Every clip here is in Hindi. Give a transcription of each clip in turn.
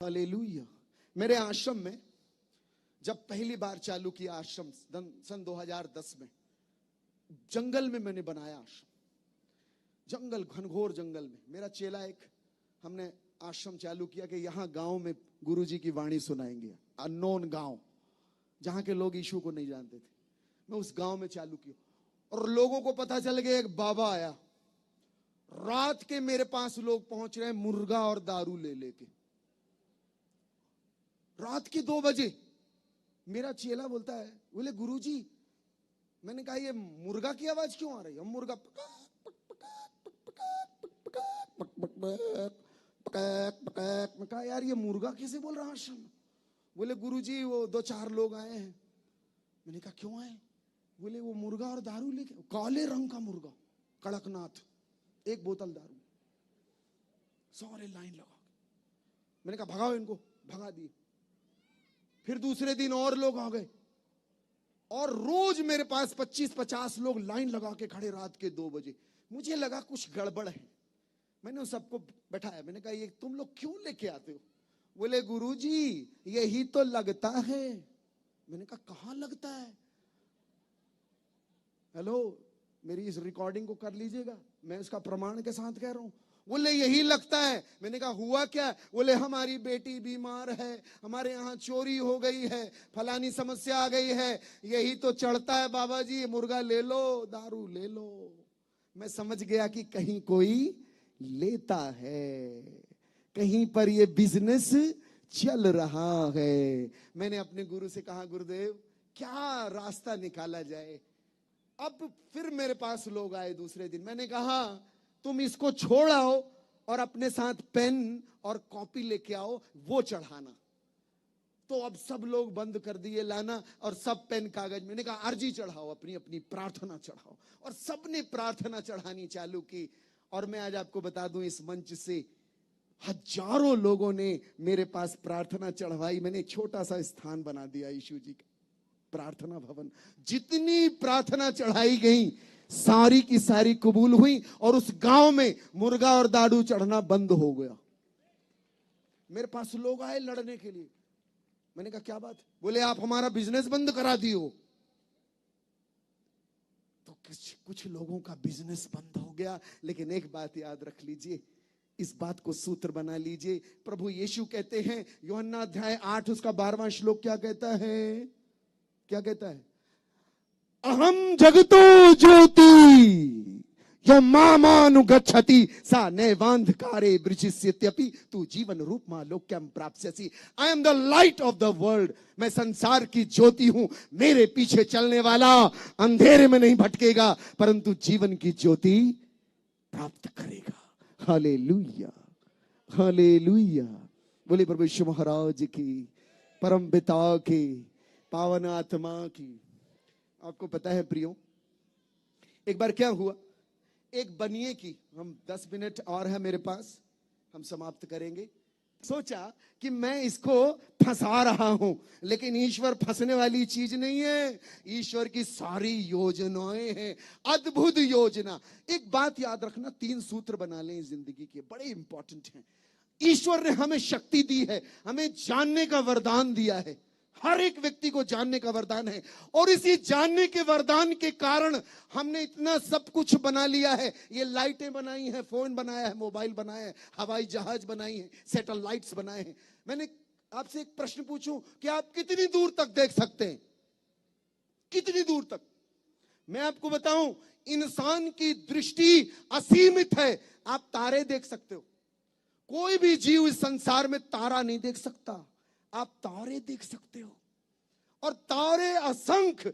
हालेलुया। मेरे आश्रम में जब पहली बार चालू किया आश्रम सन 2010 में, जंगल में मैंने बनाया आश्रम, जंगल, घनघोर जंगल में। मेरा चेला एक, हमने आश्रम चालू किया कि यहाँ गांव में गुरुजी की वाणी सुनाएंगे। अननोन गांव, जहां के लोग यीशु को नहीं जानते थे, मैं उस गांव में चालू किया और लोगों को पता चल गया एक बाबा आया। रात के मेरे पास लोग पहुंच रहे हैं मुर्गा और दारू ले लेके। रात के 2 बजे मेरा चेला बोलता है, बोले गुरुजी, मैंने कहा ये मुर्गा की आवाज क्यों आ रही है? हम मुर्गा मैं कहा यार ये मुर्गा कैसे बोल रहा आश्रम? बोले गुरुजी वो 2-4 लोग आए हैं। मैंने कहा क्यों आए? बोले वो मुर्गा और दारू लेके, काले रंग का मुर्गा, कड़कनाथ, 1 बोतल दारू, सारे लाइन लगा। मैंने कहा भगाओ इनको, भगा दिए। फिर दूसरे दिन और लोग आ गए और रोज मेरे पास 25-50 लोग लाइन लगा के खड़े रात के 2 बजे। मुझे लगा कुछ गड़बड़ है। मैंने उन सबको बैठाया, मैंने कहा ये तुम लोग क्यों लेके आते हो? बोले गुरुजी यही तो लगता है। मैंने कहा कहां लगता है? हेलो, मेरी इस रिकॉर्डिंग को कर लीजिएगा, मैं इसका प्रमाण के साथ कह रहा हूं। बोले यही लगता है। मैंने कहा हुआ क्या? बोले हमारी बेटी बीमार है, हमारे यहाँ चोरी हो गई है, फलानी समस्या आ गई है, यही तो चढ़ता है बाबा जी, मुर्गा ले लो, दारू ले लो। मैं समझ गया कि कहीं कोई लेता है, कहीं पर ये बिजनेस चल रहा है। मैंने अपने गुरु से कहा गुरुदेव क्या रास्ता निकाला जाए? अब फिर मेरे पास लोग आए दूसरे दिन। मैंने कहा तुम इसको छोड़ आओ और अपने साथ पेन और कॉपी लेके आओ, वो चढ़ाना। तो अब सब लोग बंद कर दिए लाना और सब पेन कागज। मैंने कहा अर्जी चढ़ाओ, अपनी अपनी प्रार्थना चढ़ाओ। और सबने प्रार्थना चढ़ानी चालू की। और मैं आज आपको बता दूं, इस मंच से हजारों लोगों ने मेरे पास प्रार्थना चढ़वाई। मैंने छोटा सा स्थान बना दिया यीशु जी का, प्रार्थना भवन। जितनी प्रार्थना चढ़ाई गई सारी की सारी कबूल हुई और उस गांव में मुर्गा और दारू चढ़ना बंद हो गया। मेरे पास लोग आए लड़ने के लिए। मैंने कहा क्या बात? बोले आप हमारा बिजनेस बंद करा दियो। तो कुछ लोगों का बिजनेस बंद हो गया। लेकिन एक बात याद रख लीजिए, इस बात को सूत्र बना लीजिए। प्रभु यीशु कहते हैं, यूहन्ना अध्याय 8 उसका 12वां श्लोक क्या कहता है? क्या कहता है? अहम जगतो ज्योति यमामानुगच्छति सा नैवांधकारे बृजिष्यत्यपि तू जीवन रूपमा लोक्यम प्राप्स्यसि। I am the light of the world. मैं संसार की ज्योति हूं। मेरे पीछे चलने वाला अंधेरे में नहीं भटकेगा परंतु जीवन की ज्योति प्राप्त करेगा। Hallelujah, hallelujah. बोले प्रभु यीशु महाराज की, परम पिता की, पावन आत्मा की। आपको पता है प्रियो, एक बार क्या हुआ, एक बनिए की, हम 10 मिनट और है मेरे पास, हम समाप्त करेंगे। सोचा कि मैं इसको फंसा रहा हूं, लेकिन ईश्वर फंसने वाली चीज नहीं है। ईश्वर की सारी योजनाएं हैं, अद्भुत योजना। एक बात याद रखना, 3 सूत्र बना लें जिंदगी के, बड़े इंपॉर्टेंट हैं। ईश्वर ने हमें शक्ति दी है, हमें जानने का वरदान दिया है। हर एक व्यक्ति को जानने का वरदान है और इसी जानने के वरदान के कारण हमने इतना सब कुछ बना लिया है। ये लाइटें बनाई हैं, फोन बनाया है, मोबाइल बनाया है, हवाई जहाज बनाई है, सैटेलाइट्स बनाए हैं। मैंने आपसे एक प्रश्न पूछूं कि आप कितनी दूर तक देख सकते हैं? कितनी दूर तक? मैं आपको बताऊं, इंसान की दृष्टि असीमित है। आप तारे देख सकते हो, कोई भी जीव इस संसार में तारा नहीं देख सकता। आप तारे देख सकते हो और तारे असंख्य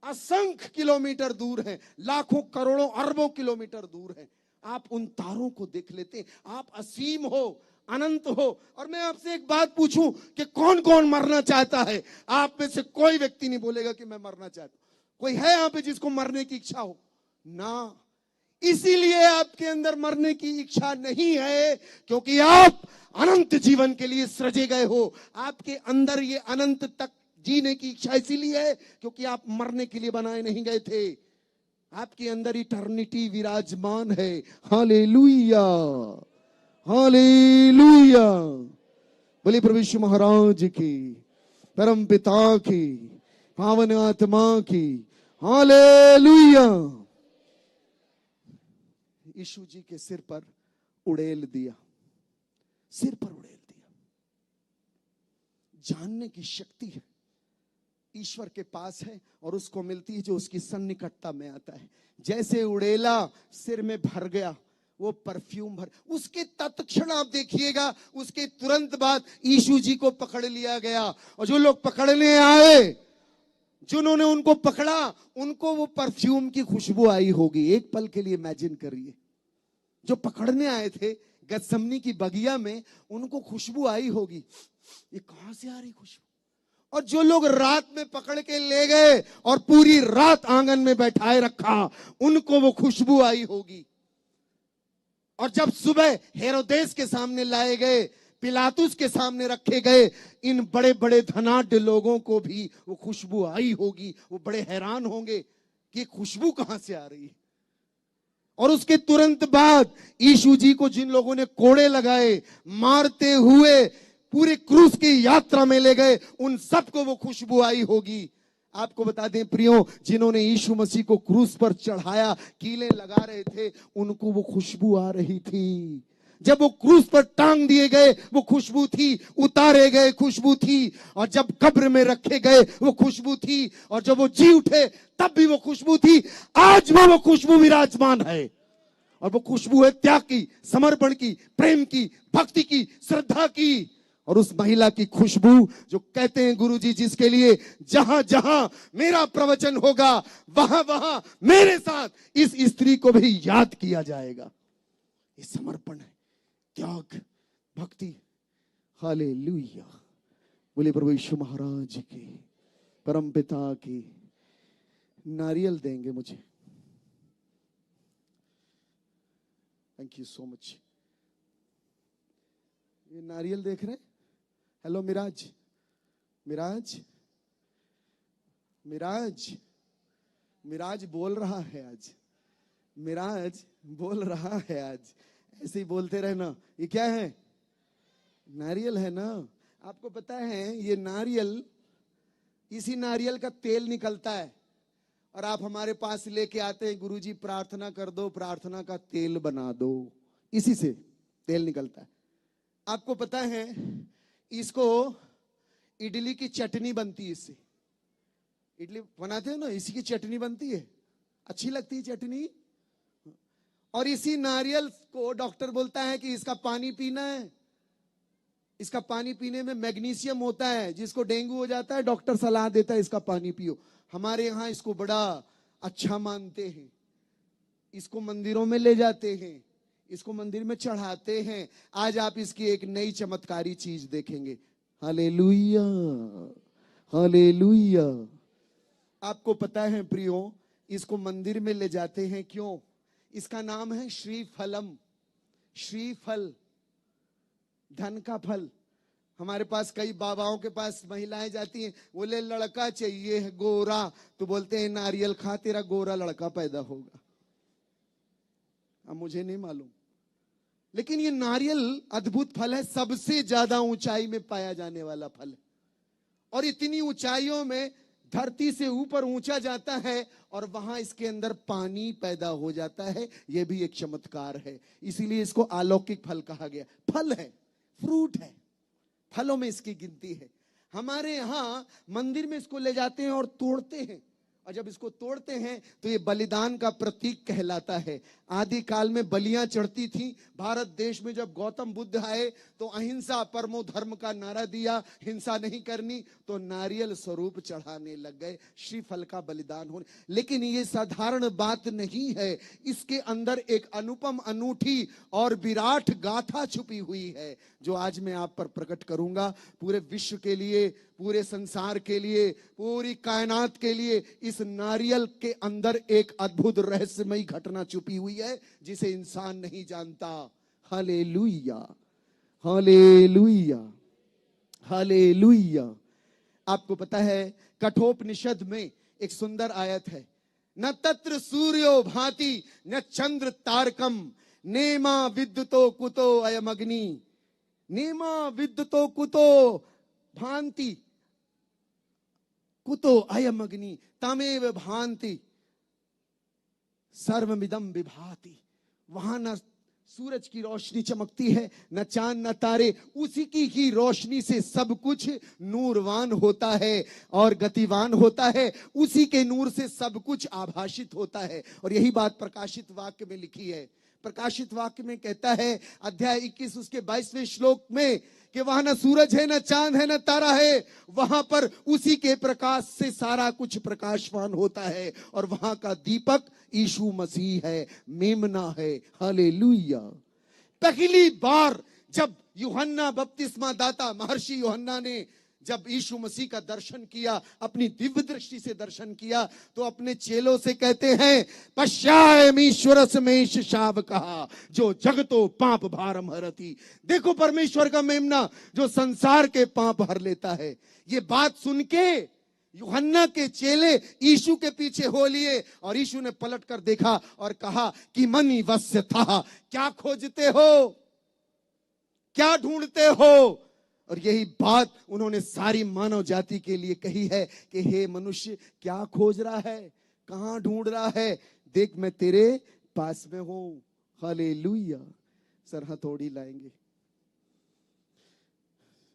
असंख्य किलोमीटर दूर हैं, लाखों करोड़ों अरबों किलोमीटर दूर हैं। आप उन तारों को देख लेते हैं। आप असीम हो, अनंत हो। और मैं आपसे एक बात पूछूं कि कौन कौन मरना चाहता है? आप में से कोई व्यक्ति नहीं बोलेगा कि मैं मरना चाहता हूं। कोई है यहां पे जिसको मरने की इच्छा हो? ना। इसीलिए आपके अंदर मरने की इच्छा नहीं है, क्योंकि आप अनंत जीवन के लिए सृजे गए हो। आपके अंदर ये अनंत तक जीने की इच्छा इसीलिए है क्योंकि आप मरने के लिए बनाए नहीं गए थे। आपके अंदर इटर्निटी विराजमान है। Hallelujah, hallelujah. बोलिए प्रभु यीशु महाराज की, परम पिता की, पावन आत्मा की हालेलुया। यीशु जी के सिर पर उड़ेल दिया, सिर पर उड़ेल दिया। जानने की शक्ति है ईश्वर के पास है और उसको मिलती है जो उसकी सन्निकटता में आता है। जैसे उड़ेला सिर में भर गया, वो परफ्यूम भर, उसके तत्क्षण आप देखिएगा, उसके तुरंत बाद यीशु जी को पकड़ लिया गया। और जो लोग पकड़ने आए, जिन्होंने उनको पकड़ा, उनको वो परफ्यूम की खुशबू आई होगी। एक पल के लिए इमेजिन करिए, जो पकड़ने आए थे गतसमनी की बगिया में, उनको खुशबू आई होगी, ये कहां से आ रही खुशबू। और जो लोग रात में पकड़ के ले गए और पूरी रात आंगन में बैठाए रखा, उनको वो खुशबू आई होगी। और जब सुबह हेरोदेस के सामने लाए गए, पिलातुस के सामने रखे गए, इन बड़े बड़े धनाढ्य लोगों को भी वो खुशबू आई होगी। वो बड़े हैरान होंगे कि खुशबू कहां से आ रही है। और उसके तुरंत बाद यीशु जी को जिन लोगों ने कोड़े लगाए, मारते हुए पूरे क्रूस की यात्रा में ले गए, उन सबको वो खुशबू आई होगी। आपको बता दें प्रियो, जिन्होंने यीशु मसीह को क्रूस पर चढ़ाया, कीलें लगा रहे थे, उनको वो खुशबू आ रही थी। जब वो क्रूस पर टांग दिए गए, वो खुशबू थी। उतारे गए, खुशबू थी। और जब कब्र में रखे गए, वो खुशबू थी। और जब वो जी उठे, तब भी वो खुशबू थी। आज भी वो खुशबू विराजमान है। और वो खुशबू है त्याग की, समर्पण की, प्रेम की, भक्ति की, श्रद्धा की। और उस महिला की खुशबू जो कहते हैं गुरुजी, जिसके लिए जहां जहां मेरा प्रवचन होगा, वहां वहां मेरे साथ इस स्त्री को भी याद किया जाएगा। ये समर्पण है, त्याग, भक्ति। हालेलुया। बोले प्रभु यीशु महाराज की, परम पिता की। नारियल देंगे मुझे। Thank you so much. ये नारियल देख रहे हैं? हेलो मिराज, मिराज, मिराज, मिराज बोल रहा है आज, मिराज बोल रहा है आज। ऐसे ही बोलते रहना। ये क्या है? नारियल है ना। आपको पता है ये नारियल, इसी नारियल का तेल निकलता है। और आप हमारे पास लेके आते हैं, गुरुजी प्रार्थना कर दो, प्रार्थना का तेल बना दो। इसी से तेल निकलता है। आपको पता है इसको इडली की चटनी बनती है, इससे इडली बनाते हो ना, इसी की चटनी बनती है। अच्छी लगती है चटनी। और इसी नारियल को डॉक्टर बोलता है कि इसका पानी पीना है। इसका पानी पीने में मैग्नीशियम होता है। जिसको डेंगू हो जाता है, डॉक्टर सलाह देता है इसका पानी पियो। हमारे यहाँ इसको बड़ा अच्छा मानते हैं। इसको मंदिरों में ले जाते हैं, इसको मंदिर में चढ़ाते हैं। आज आप इसकी एक नई चमत्कारी चीज देखेंगे। Hallelujah, hallelujah. आपको पता है प्रियो, इसको मंदिर में ले जाते हैं क्यों? इसका नाम है श्रीफलम। श्रीफल, धन का फल। हमारे पास कई बाबाओं के पास महिलाएं जाती हैं, बोले लड़का चाहिए है गोरा, तो बोलते हैं नारियल खा, तेरा गोरा लड़का पैदा होगा। अब मुझे नहीं मालूम, लेकिन ये नारियल अद्भुत फल है। सबसे ज्यादा ऊंचाई में पाया जाने वाला फल है। और इतनी ऊंचाइयों में धरती से ऊपर ऊंचा जाता है और वहां इसके अंदर पानी पैदा हो जाता है। यह भी एक चमत्कार है। इसीलिए इसको अलौकिक फल कहा गया। फल है, फ्रूट है, फलों में इसकी गिनती है। हमारे यहां मंदिर में इसको ले जाते हैं और तोड़ते हैं। और जब इसको तोड़ते हैं तो ये बलिदान का प्रतीक कहलाता है। आदि काल में बलियां चढ़ती थी। भारत देश में जब गौतम बुद्ध आए तो अहिंसा परमो धर्म का नारा दिया, हिंसा नहीं करनी, तो नारियल स्वरूप चढ़ाने लग गए, श्रीफल का बलिदान होने। लेकिन ये साधारण बात नहीं है, इसके अंदर एक अनुपम, अनूठी और विराट गाथा छुपी हुई है, जो आज मैं आप पर प्रकट करूंगा। पूरे विश्व के लिए, पूरे संसार के लिए, पूरी कायनात के लिए इस नारियल के अंदर एक अद्भुत रहस्यमयी घटना छुपी हुई है, जिसे इंसान नहीं जानता। Hallelujah, hallelujah, hallelujah. आपको पता है कठोपनिषद में एक सुंदर आयत है, न तत्र सूर्यो भाति न चंद्र तारकम नेमा विद्युतो कुतो अयम अग्नि नेमा विद्युतो कुतो भांति कुतो अयम अग्नि तमेव भांति सर्वमिदं विभाति। वहां न सूरज की रोशनी चमकती है, न चांद न तारे, उसी की ही रोशनी से सब कुछ नूरवान होता है और गतिवान होता है, उसी के नूर से सब कुछ आभाषित होता है। और यही बात प्रकाशित वाक्य में लिखी है। प्रकाशित वाक्य में कहता है अध्याय 21 उसके 22वें श्लोक में कि वहां न सूरज है, न चांद है, न तारा है, वहां पर उसी के प्रकाश से सारा कुछ प्रकाशवान होता है। और वहां का दीपक यीशु मसीह है, मेमना है। हालेलुया। पहली बार जब यूहन्ना बपतिस्मा दाता महर्षि यूहन्ना ने जब यीशु मसीह का दर्शन किया, अपनी दिव्य दृष्टि से दर्शन किया, तो अपने चेलों से कहते हैं पश्यामीश्वर समेश शाव कहा जो जगतो पाप भारम हरती। देखो परमेश्वर का मेमना जो संसार के पाप हर लेता है। ये बात सुन के यूहन्ना के चेले यीशु के पीछे हो लिए और यीशु ने पलट कर देखा और कहा कि मनी वस्य था, क्या खोजते हो, क्या ढूंढते हो। और यही बात उन्होंने सारी मानव जाति के लिए कही है कि हे मनुष्य, क्या खोज रहा है, कहां ढूंढ रहा है, देख मैं तेरे पास में हूं। हालेलुया। सर हथौड़ी लाएंगे,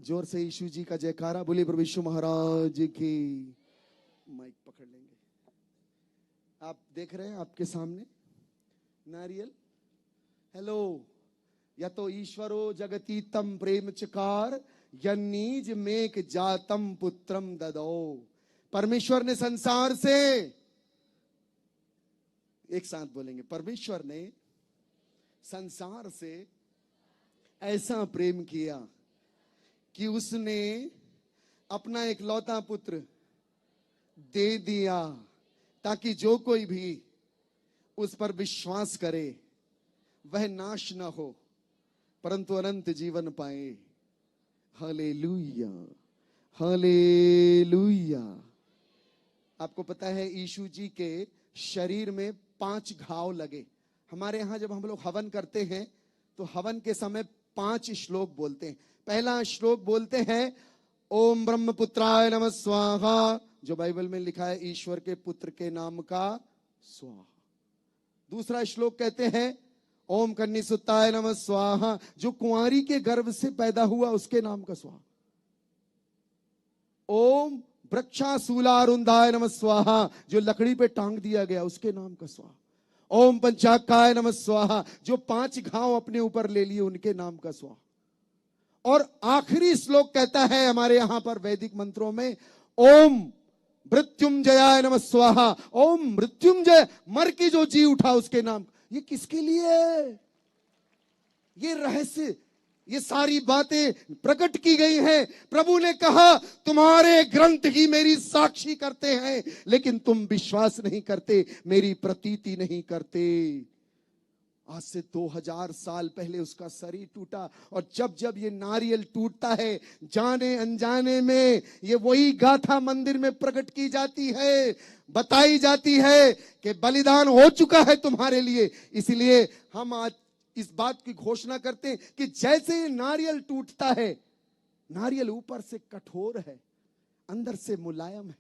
जोर से यीशु जी का जयकारा बोले प्रभु यीशु महाराज की। माइक पकड़ लेंगे। आप देख रहे हैं आपके सामने नारियल। हेलो। या तो ईश्वरो जगती तम प्रेम चकार यन्नीज मेक जातम पुत्रम ददो। परमेश्वर ने संसार से, एक साथ बोलेंगे, परमेश्वर ने संसार से ऐसा प्रेम किया कि उसने अपना इकलौता पुत्र दे दिया ताकि जो कोई भी उस पर विश्वास करे वह नाश न हो परंतु अनंत जीवन पाए। Hallelujah, hallelujah. आपको पता है यीशु जी के शरीर में 5 घाव लगे। हमारे यहां जब हम लोग हवन करते हैं तो हवन के समय 5 श्लोक बोलते हैं। पहला श्लोक बोलते हैं ओम ब्रह्मपुत्राय नमः स्वाहा, जो बाइबल में लिखा है ईश्वर के पुत्र के नाम का स्वाहा। दूसरा श्लोक कहते हैं ओम कन्निसुताय नमः स्वाहा, जो कुंवारी के गर्भ से पैदा हुआ उसके नाम का स्वाहा। ओम वृक्षाशूलारुंधाय नमः स्वाहा, जो लकड़ी पे टांग दिया गया उसके नाम का स्वाहा। ओम पंचाकाय नमः स्वाहा, जो 5 घाव अपने ऊपर ले लिए उनके नाम का स्वाहा। और आखिरी श्लोक कहता है हमारे यहां पर वैदिक मंत्रों में ओम मृत्युंजयाय नमः स्वाहा, ओम मृत्युंजय, मर की जो जी उठा उसके नाम। ये किसके लिए है? ये रहस्य, ये सारी बातें प्रकट की गई हैं। प्रभु ने कहा तुम्हारे ग्रंथ ही मेरी साक्षी करते हैं लेकिन तुम विश्वास नहीं करते, मेरी प्रतीति नहीं करते। आज से 2000 साल पहले उसका शरीर टूटा और जब जब ये नारियल टूटता है जाने अनजाने में ये वही गाथा मंदिर में प्रकट की जाती है, बताई जाती है कि बलिदान हो चुका है तुम्हारे लिए। इसलिए हम आज इस बात की घोषणा करते हैं कि जैसे ये नारियल टूटता है, नारियल ऊपर से कठोर है अंदर से मुलायम है।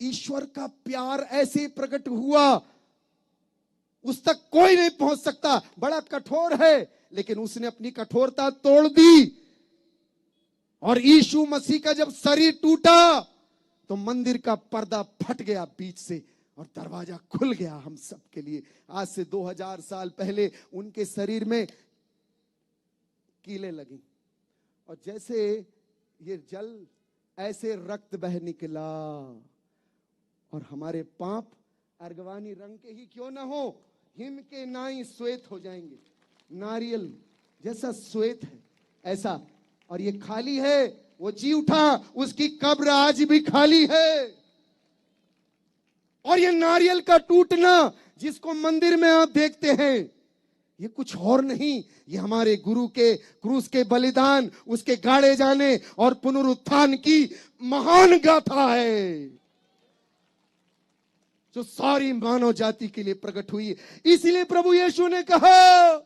ईश्वर का प्यार ऐसे प्रकट हुआ, उस तक कोई नहीं पहुंच सकता, बड़ा कठोर है लेकिन उसने अपनी कठोरता तोड़ दी। और यीशु मसीह का जब शरीर टूटा तो मंदिर का पर्दा फट गया बीच से और दरवाजा खुल गया हम सब के लिए। आज से 2000 साल पहले उनके शरीर में कीलें लगी और जैसे ये जल ऐसे रक्त बह निकला और हमारे पाप अर्गवानी रंग के ही क्यों ना हो, हिम के नाई श्वेत हो जाएंगे। नारियल जैसा श्वेत है ऐसा, और ये खाली है, वो जी उठा, उसकी कब्र आज भी खाली है। और ये नारियल का टूटना जिसको मंदिर में आप देखते हैं, ये कुछ और नहीं, ये हमारे गुरु के क्रूस के बलिदान, उसके गाड़े जाने और पुनरुत्थान की महान गाथा है जो सारी मानव जाति के लिए प्रकट हुई। इसलिए प्रभु यीशु ने कहा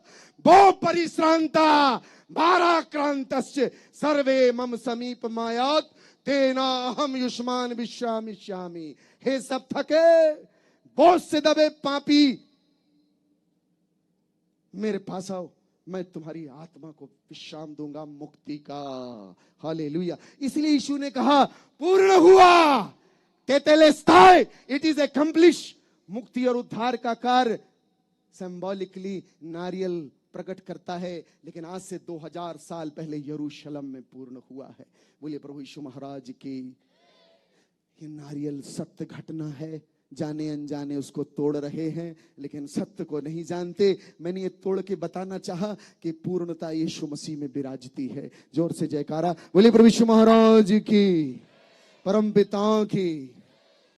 वो परिश्रांता भाराक्रांतस्य सर्वे मम समीप मायात तेना हम युष्मान विश्रामिष्यामि। हे सब थके बोझ से दबे पापी, मेरे पास आओ, मैं तुम्हारी आत्मा को विश्राम दूंगा, मुक्ति का। हालेलुया। इसलिए यीशु ने कहा पूर्ण हुआ, तेतेलेस्ताई, इट इज अकम्प्लिश। मुक्ति और उद्धार का कार्य सिंबॉलिकली नारियल प्रकट करता है, लेकिन आज से 2000 साल पहले यरूशलेम में पूर्ण हुआ है। बोलिए प्रभु यीशु महाराज की। ये नारियल सत्य घटना है, जाने अनजाने उसको तोड़ रहे हैं, लेकिन सत्य को नहीं जानते। मैंने ये तोड़ के बताना चाहा कि पूर्णता यीशु मसीह में विराजती है। जोर से जयकारा बोलिए प्रभु यीशु महाराज की, परम पिता की।